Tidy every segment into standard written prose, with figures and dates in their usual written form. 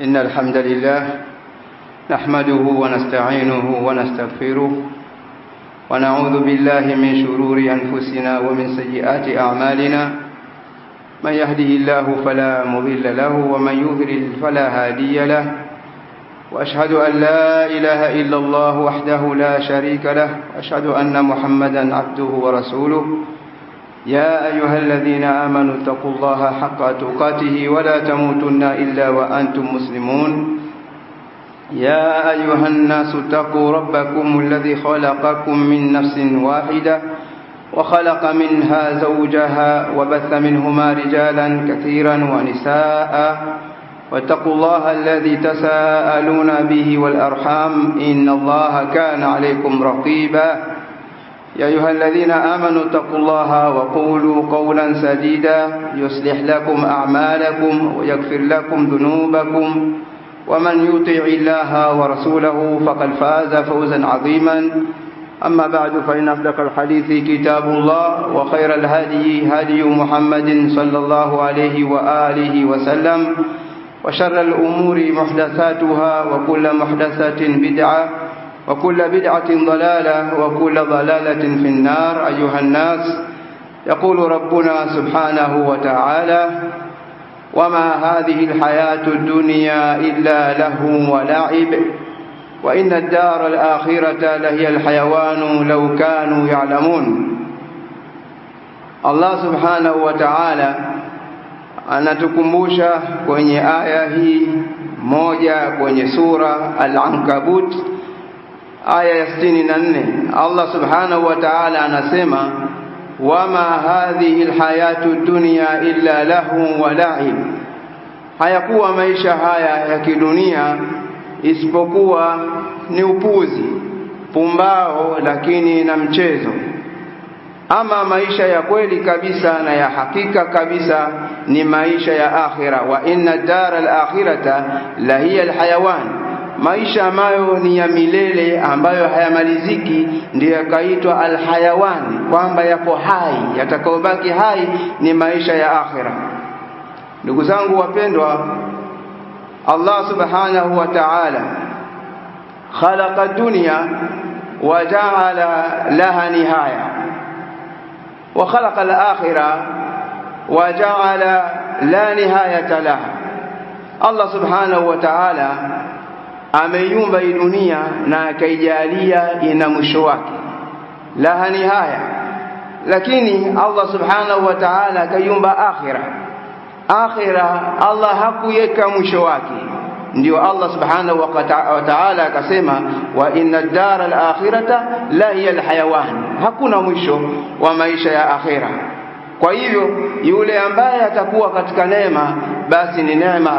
إن الحمد لله نحمده ونستعينه ونستغفره ونعوذ بالله من شرور أنفسنا ومن سيئات أعمالنا من يهده الله فلا مضل له ومن يضلل فلا هادي له وأشهد أن لا إله إلا الله وحده لا شريك له وأشهد أن محمدا عبده ورسوله يا أيها الذين آمنوا اتقوا الله حق تقاته ولا تموتن إلا وأنتم مسلمون يا أيها الناس اتقوا ربكم الذي خلقكم من نفس واحدة وخلق منها زوجها وبث منهما رجالا كثيرا ونساء واتقوا الله الذي تساءلون به والأرحام إن الله كان عليكم رقيبا يا أيها الذين آمنوا اتقوا الله وقولوا قولا سديدا يصلح لكم أعمالكم ويغفر لكم ذنوبكم ومن يطع الله ورسوله فقد فاز فوزا عظيما أما بعد فإن أصدق الحديث كتاب الله وخير الهدي هدي محمد صلى الله عليه وآله وسلم وشر الأمور محدثاتها وكل محدثة بدعة وكل بدعة ضلالة وكل ضلالة في النار. أيها الناس، يقول ربنا سبحانه وتعالى: وما هذه الحياة الدنيا إلا لهو ولعب وإن الدار الآخرة لهي الحيوان لو كانوا يعلمون. Allah subhanahu wa ta'ala anatukumbusha kwenye aya hii moja kwenye sura Al-Ankabut aya ya 64. Allah subhanahu wa ta'ala anasema: wama hadhihi alhayatu dunya illa lahu wa la'ib, hayakuwa maisha haya ya kidunia isipokuwa ni upuzi, pumbao, lakini na mchezo. Ama maisha ya kweli kabisa na ya hakika kabisa ni maisha ya akhira. Wa inna dara al-akhirata la hiya al-hayawan, maisha ambayo ni ya milele ambayo hayamaliziki ndiyo yakaitwa al-hayawan, kwamba yapo hai, yatakayobaki hai ni maisha ya akhira. Ndugu zangu wapendwa, Allah subhanahu wa ta'ala khalaqa dunya wa ja'ala laha nihaya wa khalaqa al-akhirah wa ja'ala la nihayata laha. Allah subhanahu wa ta'ala ameiumba hii dunia na akaijalia ina mwisho wake, laha nihaya. Lakini Allah subhanahu wa ta'ala akaiumba akhirah. Akhirah Allah hakuweka mwisho wake. Ndio Allah subhanahu wa ta'ala akasema: wa inna ad-dara al-akhirata la hiya al-hayawan, hakuna mwisho wa maisha ya akhirah. Kwa hivyo yule ambaye atakuwa katika neema, basi ni neema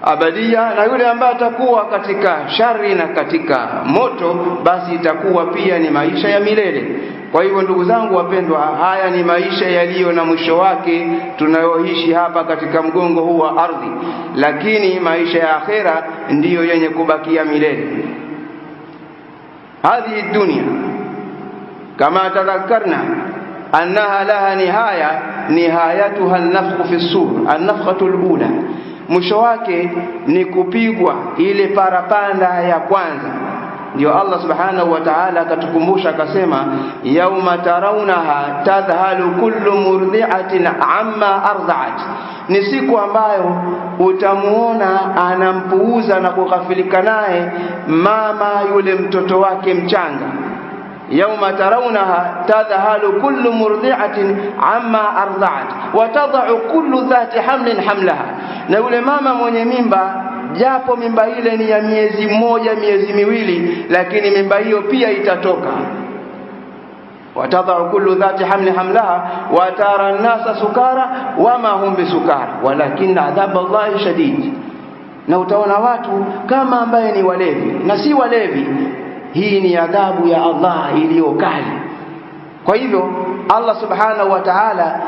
abadia, na yule ambaye atakuwa katika shari na katika moto, basi itakuwa pia ni maisha ya milele. Kwa hivyo ndugu zangu wapendwa, haya ni maisha yaliyo na mwisho wake tunayoishi hapa katika mgongo huu wa ardhi, lakini maisha ya akhera ndiyo yenye kubakia milele. Hadhihi dunya kama tadhakkarna annaha laha nihaya, nihayatuha an-nafkhu fi as-sur, an-nafkhatu al-ula, mwisho wake ni kupigwa ile parapanda ya kwanza. Ndio Allah subhanahu wa ta'ala akatukumbusha akasema: yauma tarawnaha tadhhalu kullu murdi'atin amma arda'at, ni siku ambayo utamuona anampuuza na kughafilika naye mama yule mtoto wake mchanga. yauma tarawnaha tadhhalu kullu murdi'atin amma arda'at wa tad'u kullu dhati hamlin hamlaha, na yule mama mwenye mimba, japo mimba ile ni ya miezi mmoja, miezi miwili, lakini mimba hiyo pia itatoka. watadha'u kullu dhati hamlin hamlaha wa tara an-nasa sukara wama hum bisukara walakin adhab Allah shadid, na utaona watu kama ambaye ni walevi na si walevi. Hii ni adhabu ya Allah iliyo kali. Kwa hivyo Allah subhanahu wa ta'ala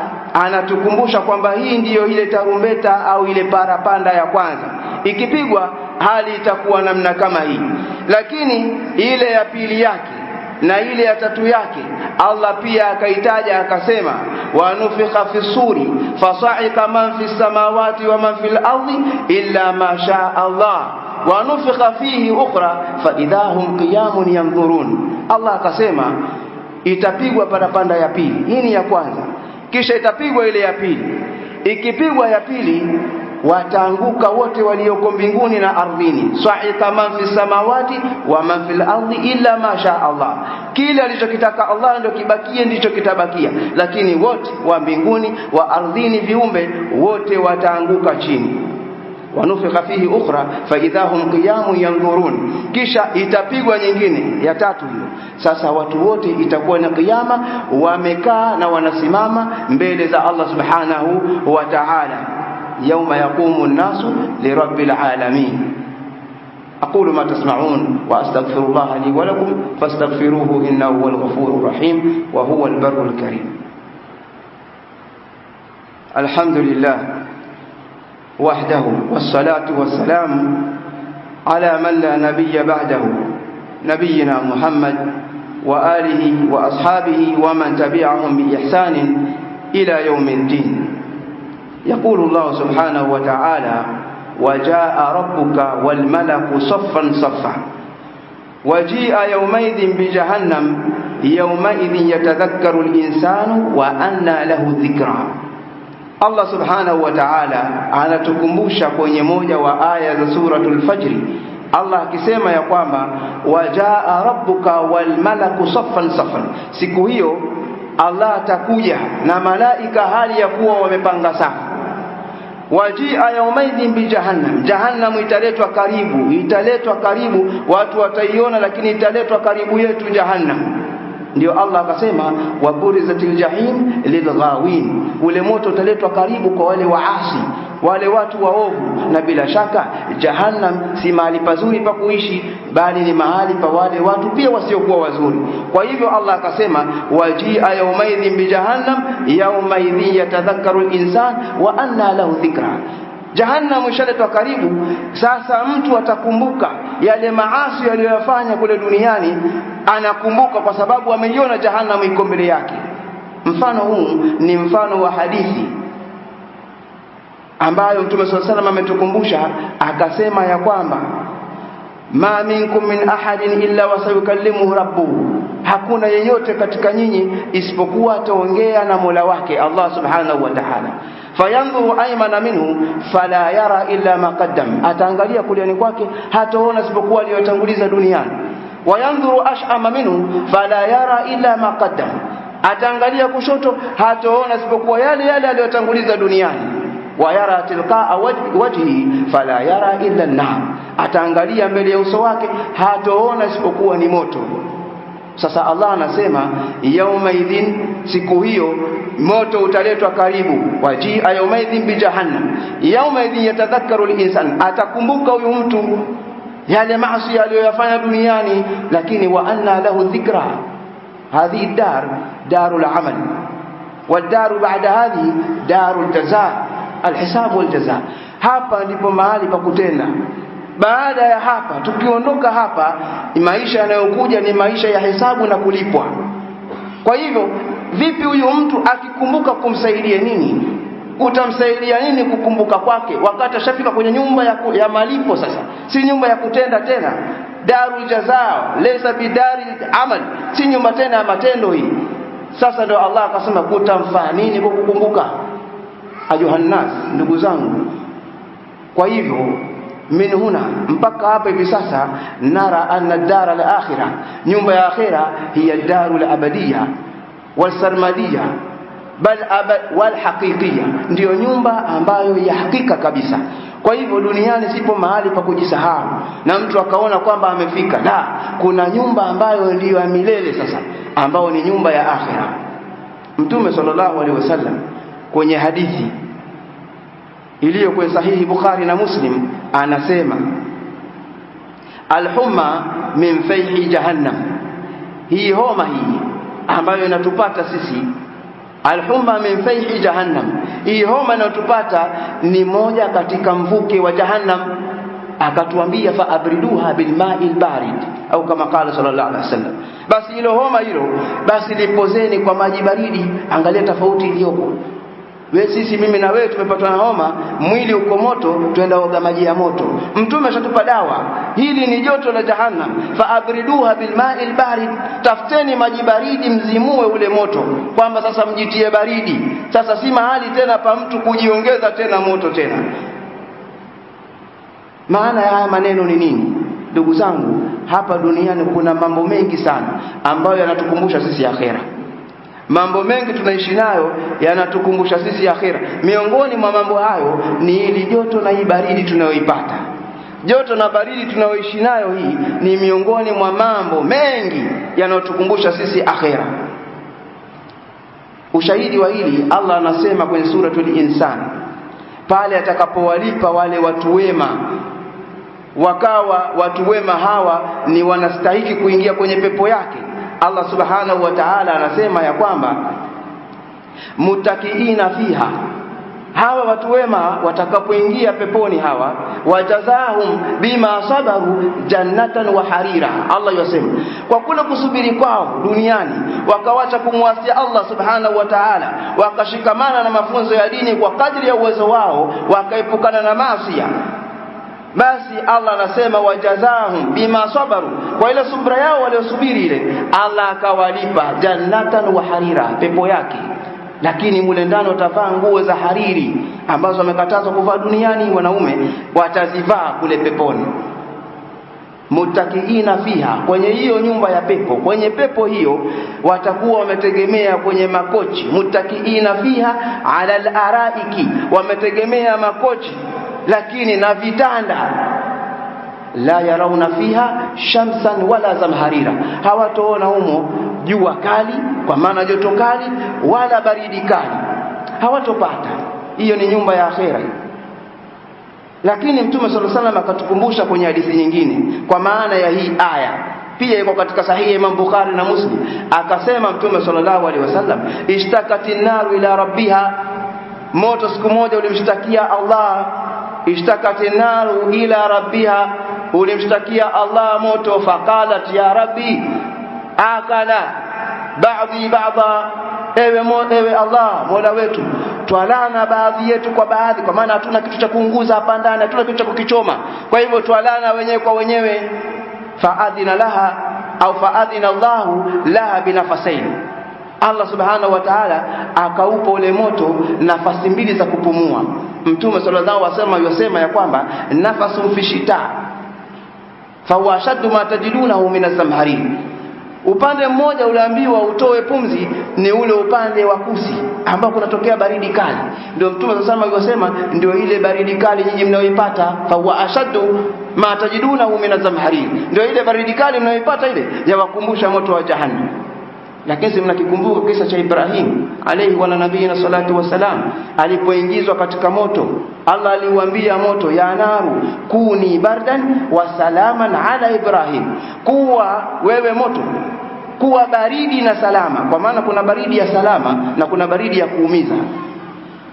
anatukumbusha kwamba hii ndiyo ile tarumbeta au ile parapanda ya kwanza. Ikipigwa hali itakuwa namna kama hii, lakini ile ya pili yake na ile ya tatu yake Allah pia akaitaja akasema, wa nufikha fi suri fasaika man fi samawati wa man fil ardi illa ma sha Allah wa nufikha fihi ukhra fa idahum qiyamun yanzurun. Allah akasema itapigwa parapanda ya pili. Hii ni ya kwanza, kisha itapigwa ile ya pili. Ikipigwa ya pili wataanguka wote walioko mbinguni na ardhini, sa'ika man fi samawati wa man fil ardi illa ma sha Allah. Kile alichokitaka Allah ndio kibakie, ndicho kitabakia, lakini wote wa mbinguni wa ardhini viumbe wote wataanguka chini. Wanufikha fihi ukhra fa idahum qiyamun yanzurun. Kisha itapigwa nyingine ya tatu hiyo. Sasa watu wote itakuwa ni kiyama, wamekaa na wanasimama mbele za Allah subhanahu wa ta'ala, yawma yaqumu an-nasu li rabbil alamin. aqulu ma tasma'un wa astaghfirullah li wa lakum fastaghfiruhu innahu huwal ghafurur rahim wa huwal barrul karim. Alhamdulillah وحده والصلاة والسلام على من لا نبي بعده نبينا محمد وآله وأصحابه ومن تبعهم بإحسان إلى يوم الدين. يقول الله سبحانه وتعالى وجاء ربك والملك صفا صفا وجيء يومئذ بجهنم يومئذ يتذكر الإنسان وأنى له الذكرى. Allah subhanahu wa ta'ala anatukumbusha kwenye moja wa aya za suratul Fajr, Allah akisema ya kwamba wajaa rabbuka wal malaku saffan saffan. Siku hiyo Allah atakuja na malaika hali ya kuwa wamepanga safu. Wajia yawmaidhin bi jahannam, jahannam italetwa karibu, watu wataiona, lakini italetwa karibu yetu jahannam. Ndio Allah akasema waburizatil jahim lilghawin, ule moto utaletwa karibu kwa wale waasi, wale watu waovu. Na bila shaka jahannam si mahali pazuri pa kuishi, bali ni mahali pa wale watu pia wasiokuwa wazuri. Kwa hivyo Allah akasema wajia yawmaidhin bi jahannam yawmaidhin yatadhakkaru al-insan wa anna lahu dhikra. Jahannam ishaletwa karibu. Sasa mtu atakumbuka yale maasi aliyofanya kule duniani, anakumbuka kwa sababu ameiona jahannam iko mbele yake. Mfano huu ni mfano wa hadithi ambayo Mtume sallallahu alaihi wasallam ametukumbusha, akasema ya kwamba ma minkum min ahadin illa wasayukallimuhu rabbuhu, hakuna yeyote katika nyinyi isipokuwa ataongea na Mola wake Allah subhanahu wa ta'ala. Fayanzuru aymana minhu fala yara illa ma qaddam, ataangalia kuliani kwake hataona isipokuwa aliyotanguliza duniani. Wayanzuru ash'ama minhu fala yara illa ma qaddam, ataangalia kushoto hataona isipokuwa yale aliyotanguliza duniani. Wayara tilqaa wajhi fala yara illa an-nar, ataangalia mbele ya uso wake hataona isipokuwa ni moto. Sasa Allah anasema yawmaidhin, siku hiyo moto utaletwa karibu. Wajia yawmaidhin bi jahannam yawmaidhin yatadhakkaru al-insan, atakumbuka huyu mtu yale maasi aliyofanya duniani, lakini wa anna lahu dhikra. Hadhihi dar darul amal, wad-daru ba'da hadhihi darul jazaa, al-hisab wal jazaa. Hapa ndipo mahali pa kutenda. Baada ya hapa, tukiondoka hapa, maisha yanayokuja ni maisha ya hesabu na kulipwa. Kwa hivyo vipi huyu mtu akikumbuka kumsaidia nini? Utamsaidia nini kukumbuka kwake wakati ashafika kwenye nyumba ya malipo? Sasa si nyumba ya kutenda tena, darul jazaa laysa bidari amal, si nyumba tena ya matendo hii. Sasa ndio Allah akasema kutamfaa nini kwa kukumbuka? Ayuhannas, ndugu zangu. Kwa hivyo min huna mpaka hapa hivi sasa nara anna dar al-akhirah, nyumba ya akhira hiya darul abadiyya wal sarmadiyya bal wal haqiqiyya, ndio nyumba ambayo ya hakika kabisa. Kwa hivyo duniani sipo mahali pa kujisahau na mtu akaona kwamba amefika. La, kuna nyumba ambayo ndiyo ya milele sasa, ambao ni nyumba ya akhira. Mtume sallallahu alaihi wasallam kwenye hadithi iliyo kwenye sahihi Bukhari na Muslim anasema al-humma min fayhi jahannam, hii homa hii ambayo inatupata sisi, al-humma min fayhi jahannam, hii homa inatupata ni moja katika mvuke wa jahannam. Akatuambia fa abriduha bil ma'il barid, au kama qala sallallahu alaihi wasallam. Basi hilo homa hilo basi lipozeni kwa maji baridi. Angalia tofauti iliyopo. Sisi mimi na wewe tumepatwa na homa, mwili uko moto, twenda oga maji ya moto. Mtume ashatupa dawa. Hili ni joto la jahannam. Faabriduha bilma'il barid. Tafuteni maji baridi mzimue ule moto. Kwamba sasa mjitie baridi. Sasa si mahali tena pa mtu kujiongeza tena moto tena. Maana ya haya maneno ni nini? Ndugu zangu, hapa duniani kuna mambo mengi sana ambayo yanatukumbusha sisi akhera. Mambo mengi tunaishi nayo yanatukumbusha sisi akhera. Miongoni mwa mambo hayo ni ili joto na hii baridi tunayoipata. Joto na baridi tunayoishi nayo hii ni miongoni mwa mambo mengi yanayotukumbusha sisi akhera. Ushahidi wa hili Allah anasema kwenye suratul Insan, pale atakapowalipa wale watu wema, wakawa watu wema hawa ni wanastahili kuingia kwenye pepo yake. Allah subhanahu wa ta'ala anasema ya kwamba mutakiina fiha, hawa watu wema watakapoingia peponi hawa, wajazahum bima sabaru jannatan wa harira. Allah yasema kwa kule kusubiri kwao duniani wakawacha kumwasi Allah subhanahu wa ta'ala, wakashikamana na mafunzo ya dini kwa kadri ya uwezo wao, wakaepukana na maasi, basi Allah anasema wajazahum bima sabaru, kwa ile subra yao waliosubiri ile Allah akawalipa jannatan wa harira, pepo yake. Lakini mule ndani watavaa nguo za hariri ambazo wamekatazwa kuvaa duniani wanaume, watazivaa kule peponi. Mutakiina fiha, kwenye hiyo nyumba ya pepo, kwenye pepo hiyo watakuwa wametegemea kwenye makochi. Mutakiina fiha ala al-araiki, wametegemea makochi lakini na vitanda. La yarawna fiha shamsan wala zamharira, hawataona humo jua kali kwa maana joto kali wala baridi kali, hawatopata. Hiyo ni nyumba ya akhera. Lakini Mtume sallallahu alaihi wasallam akatukumbusha kwenye hadithi nyingine kwa maana ya hii aya, pia iko katika sahihi Imam Bukhari na Muslim. Akasema Mtume sallallahu alaihi wasallam, ishtakatin naru ila rabbiha, moto siku moja ulimshtakia Allah. Ishtakatin naru ila rabbiha, ulimshtakia Allah moto. Faqalat ya rabbi akala ba'dhi ba'dha, ewe Allah mola wetu, twalana baadhi yetu kwa baadhi, kwa maana hatuna kitu cha kuunguza hapa ndani, hatuna kitu cha kukichoma, kwa hivyo twalana wenyewe kwa wenyewe. Faadhina laha au faadhina Allahu laha binafasain, Allah subhanahu wa ta'ala akaupa ule moto nafasi mbili za kupumua. Mtume sallallahu alaihi wasallam yasema ya kwamba nafasun fi shita fa huwa ashaddu ma tajidunahu min az-zamharir. Upande mmoja uliambiwa utoe pumzi ni ule upande wa kusi ambao kunatokea baridi kali. Ndio Mtume sallallahu alaihi wasallam yasema ndio ile baridi kali nyinyi mnayoipata, fa huwa ashaddu ma tajidunahu min az-zamharir, ndio ile baridi kali mnayoipata ile yawakumbusha moto wa jahannam. Lakini si mnakikumbuka kisa cha Ibrahim alayhi wa nabiyina salatu wasalam, alipoingizwa katika moto, Allah aliwaambia moto, ya naru kuni bardan wa salaman ala Ibrahim, kuwa wewe moto kuwa baridi na salama, kwa maana kuna baridi ya salama na kuna baridi ya kuumiza.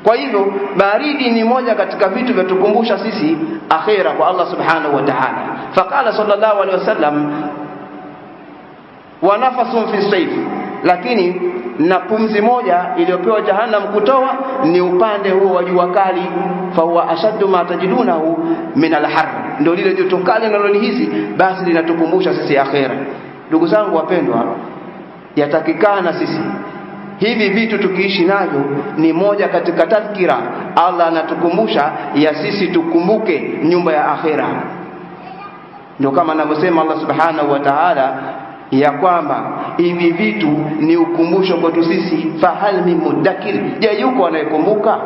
Kwa hivyo baridi ni moja katika vitu vya tukumbusha sisi akhera kwa Allah subhanahu wa ta'ala. Faqala sallallahu alaihi wasallam wa nafasun fi sayf, lakini na pumzi moja iliyopewa jahannam kutoa ni upande huo wa jua kali. Fa huwa ashaddu ma tajidunahu min al-har, ndio lile joto kali nalolihisi, basi linatukumbusha sisi akhera. Ndugu zangu wapendwa, yatakikana sisi hivi vitu tukiishi navyo ni moja katika tadhkira. Allah anatukumbusha ya sisi tukumbuke nyumba ya akhera. Ndio kama anavyosema Allah subhanahu wa ta'ala ya kwamba hivi vitu ni ukumbusho kwetu sisi. Fahal min mudakkir, je, yuko anayekumbuka?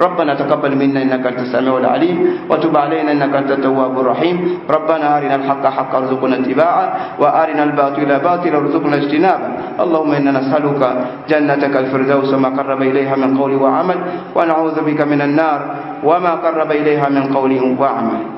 ربنا تقبل منا إنك أنت السميع العليم وتب علينا إنك أنت التواب الرحيم. ربنا أرنا الحق حقا وارزقنا اتباعه وأرنا الباطل باطلا وارزقنا اجتنابه. اللهم إنا نسألك جنتك الفردوس وما قرب إليها من قول وعمل، ونعوذ بك من النار وما قرب إليها من قول وعمل.